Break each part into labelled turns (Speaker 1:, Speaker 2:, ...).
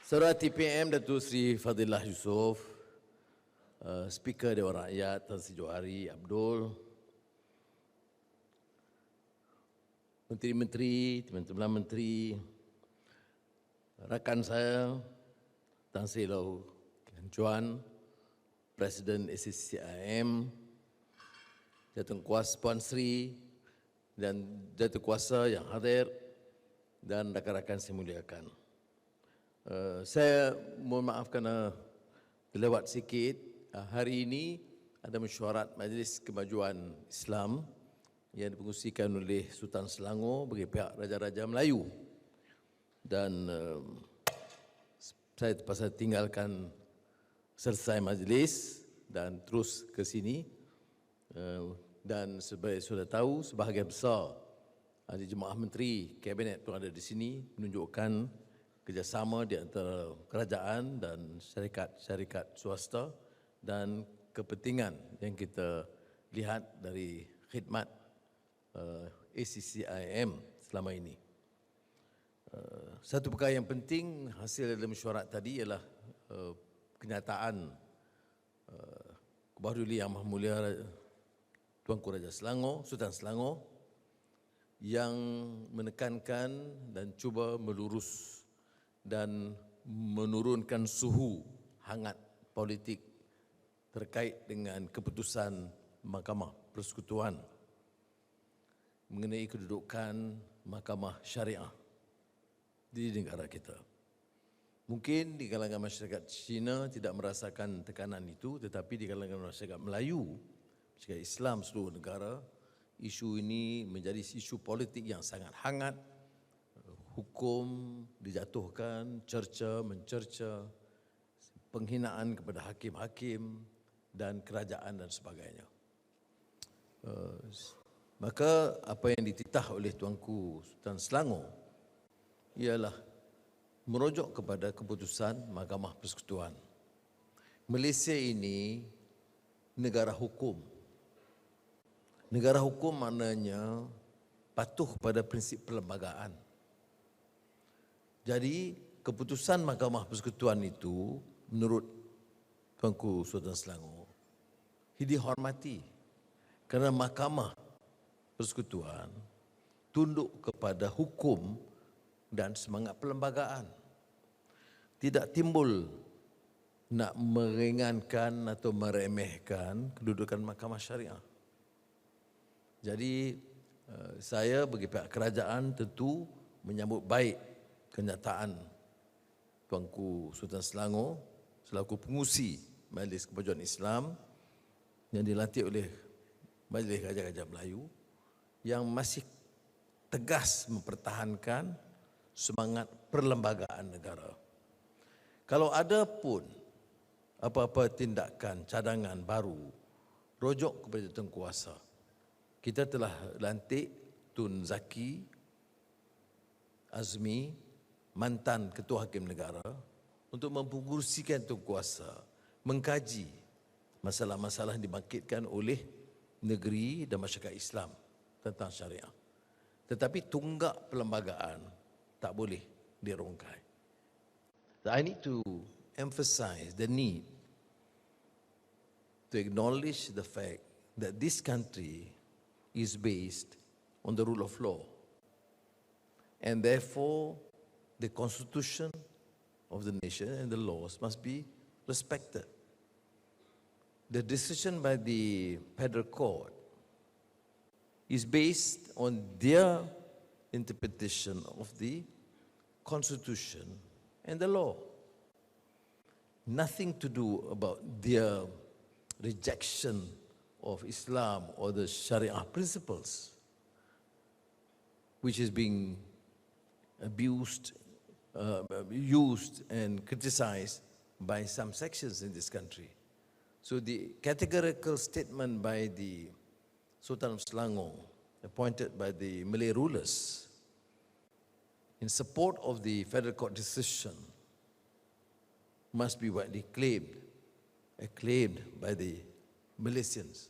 Speaker 1: Saudara TPM Datuk Seri Fadilah Yusof, Speaker Dewan Rakyat Tan Sri Johari Abdul, Menteri-Menteri, teman-teman Menteri, rakan saya Tan Sri Lau Keng Chuan, Presiden ACCIM, Jatuhkuasa Puan Sri dan Jatuhkuasa yang hadir dan rakan-rakan saya muliakan. Saya mohon maaf kerana terlewat sikit. Hari ini ada mesyuarat Majlis Kemajuan Islam yang dipengerusikan oleh Sultan Selangor bagi pihak Raja-Raja Melayu. Dan saya terpaksa tinggalkan selesai majlis dan terus ke sini. Dan sebagai sudah tahu, sebahagian besar ahli jemaah menteri kabinet pun ada di sini, menunjukkan kerjasama di antara kerajaan dan syarikat swasta dan kepentingan yang kita lihat dari khidmat ACCIM selama ini. Satu perkara yang penting hasil dalam mesyuarat tadi ialah kenyataan Kebahagiaan Yang Maha Mulia Tuanku Raja Selangor, Sultan Selangor, yang menekankan dan cuba melurus dan menurunkan suhu hangat politik terkait dengan keputusan Mahkamah Persekutuan mengenai kedudukan Mahkamah Syariah di negara kita. Mungkin di kalangan masyarakat Cina tidak merasakan tekanan itu, tetapi di kalangan masyarakat Melayu, masyarakat Islam seluruh negara, isu ini menjadi isu politik yang sangat hangat. Hukum dijatuhkan, mencerca, penghinaan kepada hakim-hakim dan kerajaan dan sebagainya. Maka apa yang dititah oleh Tuanku Sultan Selangor ialah merujuk kepada keputusan Mahkamah Persekutuan. Malaysia ini negara hukum. Negara hukum maknanya patuh pada prinsip perlembagaan. Jadi keputusan Mahkamah Persekutuan itu menurut Tuanku Sultan Selangor dihormati kerana Mahkamah Persekutuan tunduk kepada hukum dan semangat perlembagaan. Tidak timbul nak meringankan atau meremehkan kedudukan Mahkamah Syariah. Jadi saya bagi pihak kerajaan tentu menyambut baik kenyataan Tuanku Sultan Selangor selaku pengurusi Majlis Kemajuan Islam yang dilantik oleh Majlis Raja-Raja Melayu yang masih tegas mempertahankan semangat perlembagaan negara. Kalau ada pun apa-apa tindakan cadangan baru rujuk kepada jawatan kita telah lantik Tun Zaki Azmi, mantan Ketua Hakim Negara, untuk mempengerusikan kuasa, mengkaji masalah-masalah yang dibangkitkan oleh negeri dan masyarakat Islam tentang syariah. Tetapi tunggak perlembagaan tak boleh dirungkai. I need to emphasize the need to acknowledge the fact that this country is based on the rule of law. And therefore, the constitution of the nation and the laws must be respected. The decision by the Federal Court is based on their interpretation of the constitution and the law. Nothing to do about their rejection of Islam or the Sharia principles, which is being abused, used and criticized by some sections in this country. So the categorical statement by the Sultan of Selangor, appointed by the Malay rulers, in support of the Federal Court decision must be widely acclaimed by the Malaysians,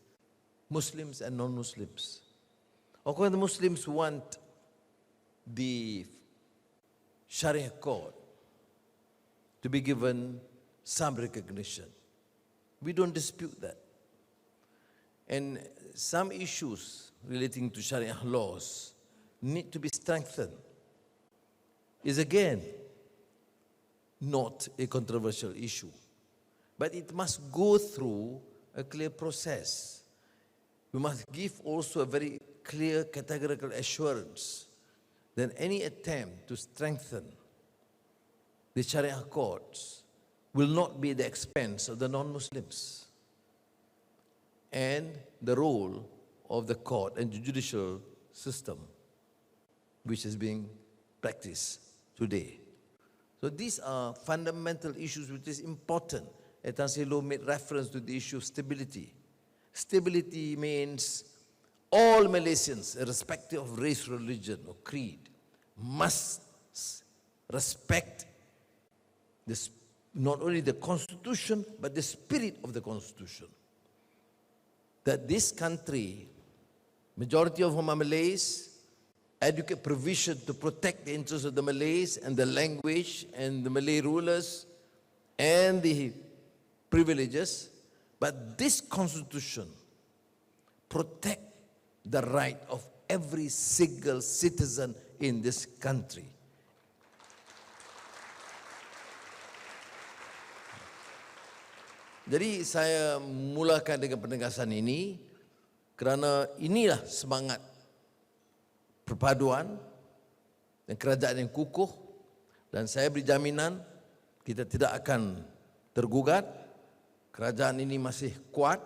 Speaker 1: Muslims and non-Muslims. Of course, the Muslims want the Sharia court to be given some recognition. We don't dispute that. And some issues relating to Sharia laws need to be strengthened. Is again not a controversial issue, but it must go through a clear process. We must give also a very clear categorical assurance that any attempt to strengthen the Sharia courts will not be at the expense of the non-Muslims and the role of the court and the judicial system which is being practiced today. So these are fundamental issues which is important. Tan Sri Loh made reference to the issue of stability. Stability means all Malaysians, irrespective of race, religion, or creed, must respect this, not only the Constitution, but the spirit of the Constitution. That this country, majority of whom are Malays, adequate provision to protect the interests of the Malays and the language and the Malay rulers and the privileges, but this Constitution protect the right of every single citizen in this country. Jadi saya mulakan dengan penegasan ini kerana inilah semangat perpaduan dan kerajaan yang kukuh, dan saya beri jaminan kita tidak akan tergugat. Kerajaan ini masih kuat.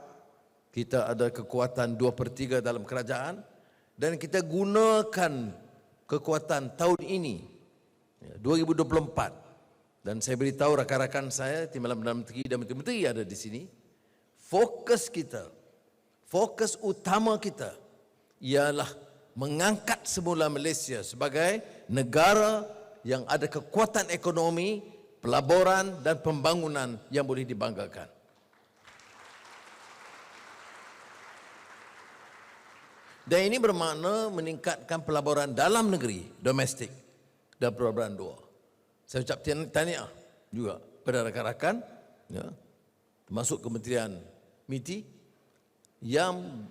Speaker 1: Kita ada kekuatan 2/3 dalam kerajaan, dan kita gunakan kekuatan tahun ini 2024. Dan saya beritahu rakan-rakan saya, Timbalan Perdana Menteri dan menteri-menteri ada di sini, fokus kita, fokus utama kita ialah mengangkat semula Malaysia sebagai negara yang ada kekuatan ekonomi, pelaburan dan pembangunan yang boleh dibanggakan. Dan ini bermakna meningkatkan pelaburan dalam negeri, domestik, dan pelaburan luar. Saya ucap tahniah juga pada rakan-rakan, ya, termasuk Kementerian MITI yang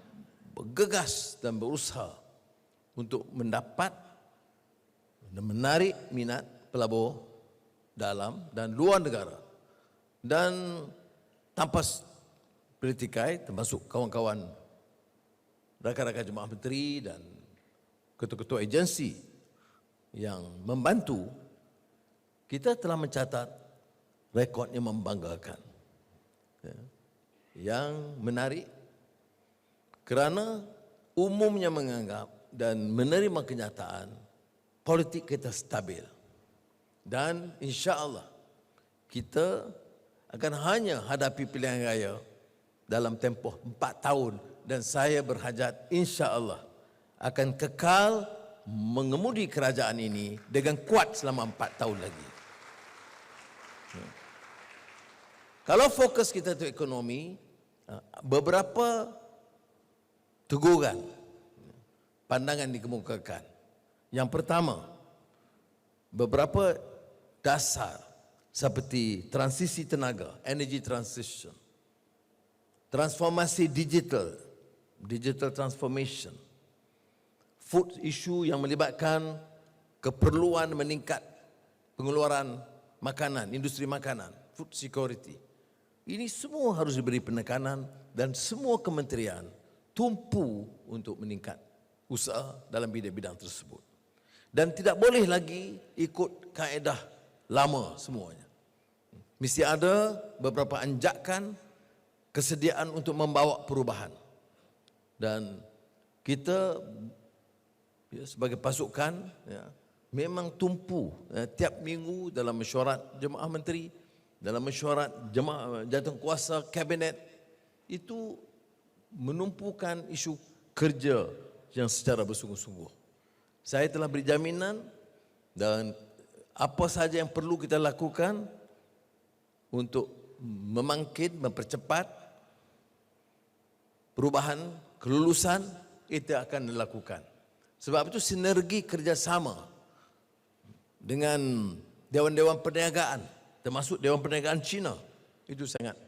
Speaker 1: bergegas dan berusaha untuk mendapat dan menarik minat pelabur dalam dan luar negara. Dan tanpa politikai, termasuk kawan-kawan rakan-rakan jemaah menteri dan ketua-ketua agensi yang membantu, kita telah mencatat rekod yang membanggakan, yang menarik, kerana umumnya menganggap dan menerima kenyataan politik kita stabil. Dan insya-Allah kita akan hanya hadapi pilihan raya dalam tempoh 4 tahun, dan saya berhajat insya-Allah akan kekal mengemudi kerajaan ini dengan kuat selama 4 tahun lagi. Kalau fokus kita itu ekonomi, beberapa teguran, pandangan dikemukakan. Yang pertama, beberapa dasar seperti transisi tenaga, energy transition, transformasi digital, digital transformation, food issue yang melibatkan keperluan meningkat pengeluaran makanan, industri makanan, food security. Ini semua harus diberi penekanan dan semua kementerian tumpu untuk meningkat usaha dalam bidang-bidang tersebut. Dan tidak boleh lagi ikut kaedah lama semuanya. Mesti ada beberapa anjakan kesediaan untuk membawa perubahan. Dan kita sebagai pasukan memang tumpu tiap minggu dalam mesyuarat jemaah menteri, dalam mesyuarat jemaah jawatankuasa kabinet, itu menumpukan isu kerja yang secara bersungguh-sungguh. Saya telah beri jaminan dan apa sahaja yang perlu kita lakukan untuk memangkit, mempercepat perubahan, kelulusan, itu akan dilakukan. Sebab itu sinergi kerjasama dengan dewan-dewan perniagaan, termasuk Dewan Perniagaan China. Itu sangat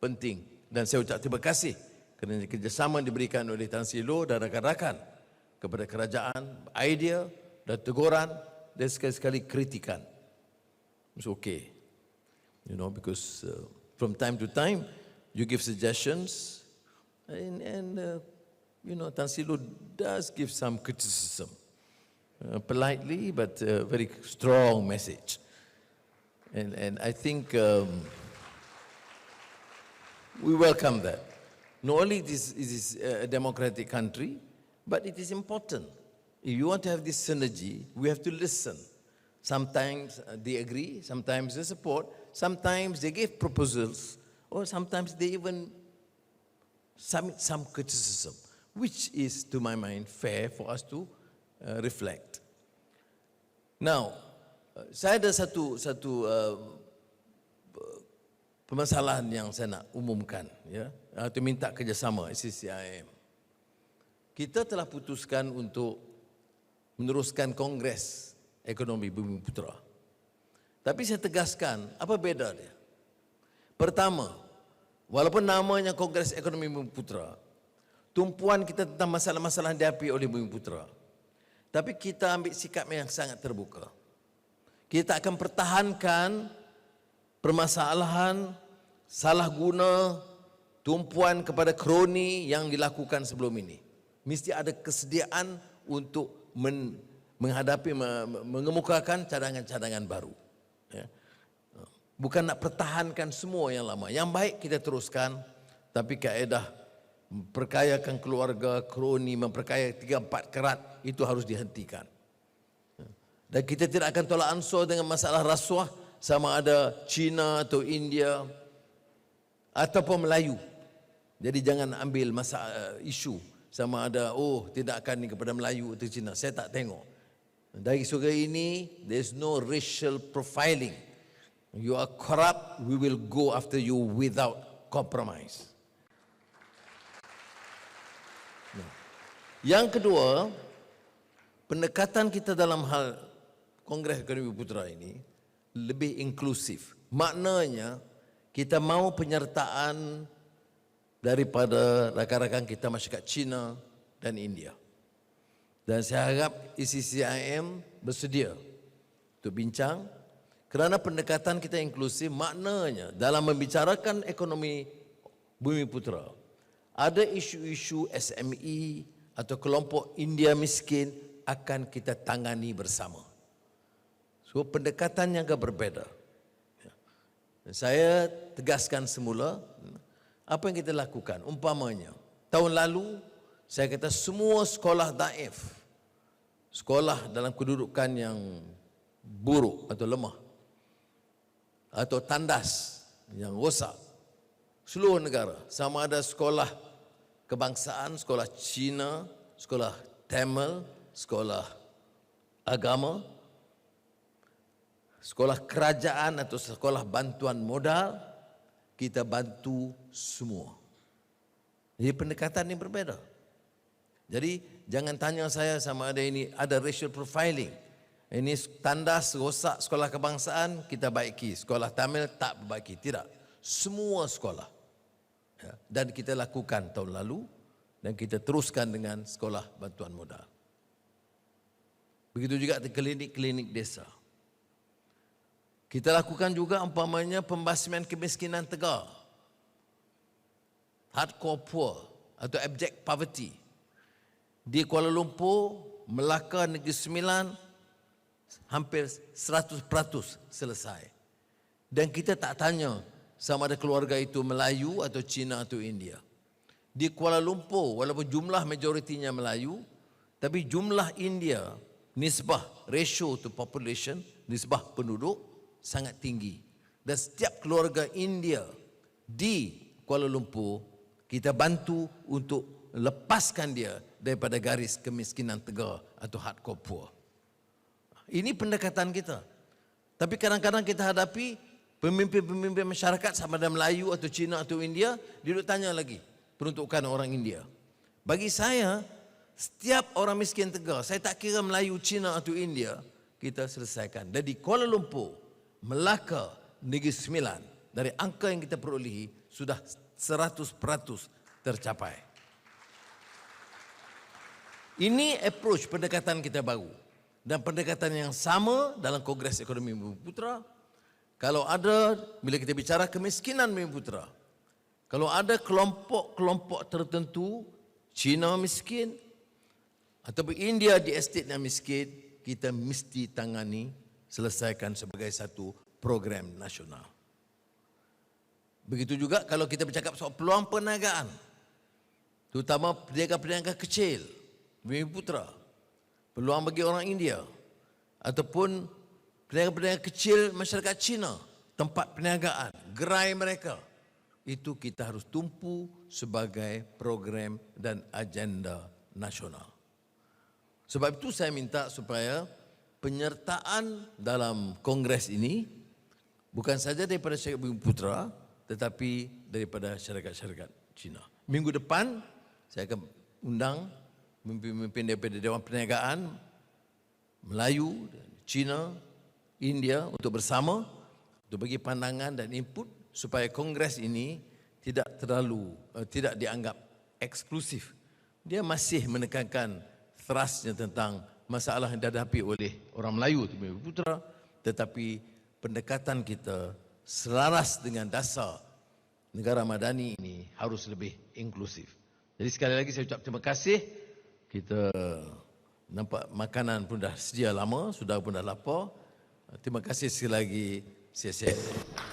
Speaker 1: penting. Dan saya ucap terima kasih kerana kerjasama diberikan oleh Tan Sri Loh dan rakan-rakan kepada kerajaan, idea dan teguran dan sekali-sekali kritikan. It's okay. Because from time to time, you give suggestions and Tan Sri Loh does give some criticism. Politely, but very strong message. And I think we welcome that. Not only it is a democratic country, but it is important. If you want to have this synergy, we have to listen. Sometimes they agree, sometimes they support, sometimes they give proposals, or sometimes they even submit some criticism, which is, to my mind, fair for us to reflect. Now, saya ada satu permasalahan yang saya nak umumkan, ya, atau minta kerjasama SCCIM. Kita telah putuskan untuk meneruskan Kongres Ekonomi Bumiputera. Tapi saya tegaskan, apa beda dia? Pertama, walaupun namanya Kongres Ekonomi Bumiputera, tumpuan kita tentang masalah-masalah yang dihadapi oleh Bumiputera. Tapi kita ambil sikap yang sangat terbuka. Kita akan pertahankan permasalahan salah guna tumpuan kepada kroni yang dilakukan sebelum ini. Mesti ada kesediaan untuk menghadapi, mengemukakan cadangan-cadangan baru. Ya. Bukan nak pertahankan semua yang lama. Yang baik kita teruskan, tapi kaedah memperkayakan keluarga, kroni, memperkaya 3-4 kerat, itu harus dihentikan. Dan kita tidak akan tolak ansur dengan masalah rasuah, sama ada China atau India, ataupun Melayu. Jadi jangan ambil masalah isu, sama ada, tidak akan ni kepada Melayu atau China. Saya tak tengok. Dari segi ini, there is no racial profiling. You are corrupt, we will go after you without compromise. Yang kedua, pendekatan kita dalam hal Kongres Ekonomi Bumiputera ini lebih inklusif. Maknanya kita mahu penyertaan daripada rakan-rakan kita masyarakat China dan India. Dan saya harap SCCIM bersedia untuk bincang, kerana pendekatan kita inklusif maknanya dalam membicarakan ekonomi Bumiputera ada isu-isu SME atau kelompok India miskin akan kita tangani bersama. So pendekatan yang agak berbeza. Saya tegaskan semula apa yang kita lakukan. Umpamanya, tahun lalu saya kata semua sekolah daif, sekolah dalam kedudukan yang buruk atau lemah, atau tandas yang rosak, seluruh negara, sama ada sekolah kebangsaan, sekolah Cina, sekolah Tamil, sekolah agama, sekolah kerajaan atau sekolah bantuan modal, kita bantu semua. Jadi pendekatan ini berbeza. Jadi jangan tanya saya sama ada ini ada racial profiling. Ini tandas rosak sekolah kebangsaan kita baiki, sekolah Tamil tak perbaiki, tidak. Semua sekolah. Ya, dan kita lakukan tahun lalu dan kita teruskan dengan sekolah bantuan modal. Begitu juga di klinik-klinik desa. Kita lakukan juga umpamanya pembasmian kemiskinan tegar, hardcore poor atau abject poverty. Di Kuala Lumpur, Melaka, Negeri Sembilan, hampir 100% selesai. Dan kita tak tanya sama ada keluarga itu Melayu atau Cina atau India. Di Kuala Lumpur, walaupun jumlah majoritinya Melayu, tapi jumlah India, nisbah ratio to population, nisbah penduduk sangat tinggi. Dan setiap keluarga India di Kuala Lumpur, kita bantu untuk lepaskan dia daripada garis kemiskinan tegar atau hardcore poor. Ini pendekatan kita. Tapi kadang-kadang kita hadapi pemimpin-pemimpin masyarakat sama ada Melayu atau Cina atau India, dia duduk tanya lagi peruntukan orang India. Bagi saya, setiap orang miskin tegar, saya tak kira Melayu, Cina atau India, kita selesaikan. Dan di Kuala Lumpur, Melaka, Negeri Sembilan, dari angka yang kita perolehi sudah 100% tercapai. Ini approach pendekatan kita baru. Dan pendekatan yang sama dalam Kongres Ekonomi Bumiputera. Kalau ada, bila kita bicara kemiskinan Bumiputera, kalau ada kelompok-kelompok tertentu, Cina miskin, ataupun India di estate yang miskin, kita mesti tangani, selesaikan sebagai satu program nasional. Begitu juga kalau kita bercakap soal peluang perniagaan, terutama peniaga-peniaga kecil, Bumiputera, peluang bagi orang India, ataupun peniaga-peniaga kecil masyarakat Cina, tempat perniagaan, gerai mereka, itu kita harus tumpu sebagai program dan agenda nasional. Sebab itu saya minta supaya penyertaan dalam kongres ini bukan saja daripada syarikat Bumiputera, tetapi daripada syarikat-syarikat Cina. Minggu depan saya akan undang pemimpin daripada Dewan Perniagaan Melayu, Cina, India untuk bersama untuk bagi pandangan dan input supaya kongres ini tidak dianggap eksklusif. Dia masih menekankan thrustnya tentang masalah yang dihadapi oleh orang Melayu di Bumiputera, tetapi pendekatan kita selaras dengan dasar negara madani ini harus lebih inklusif. Jadi sekali lagi saya ucap terima kasih. Kita nampak makanan pun dah sedia lama, sudah pun dah lapar. Terima kasih sekali lagi. Siap-siap.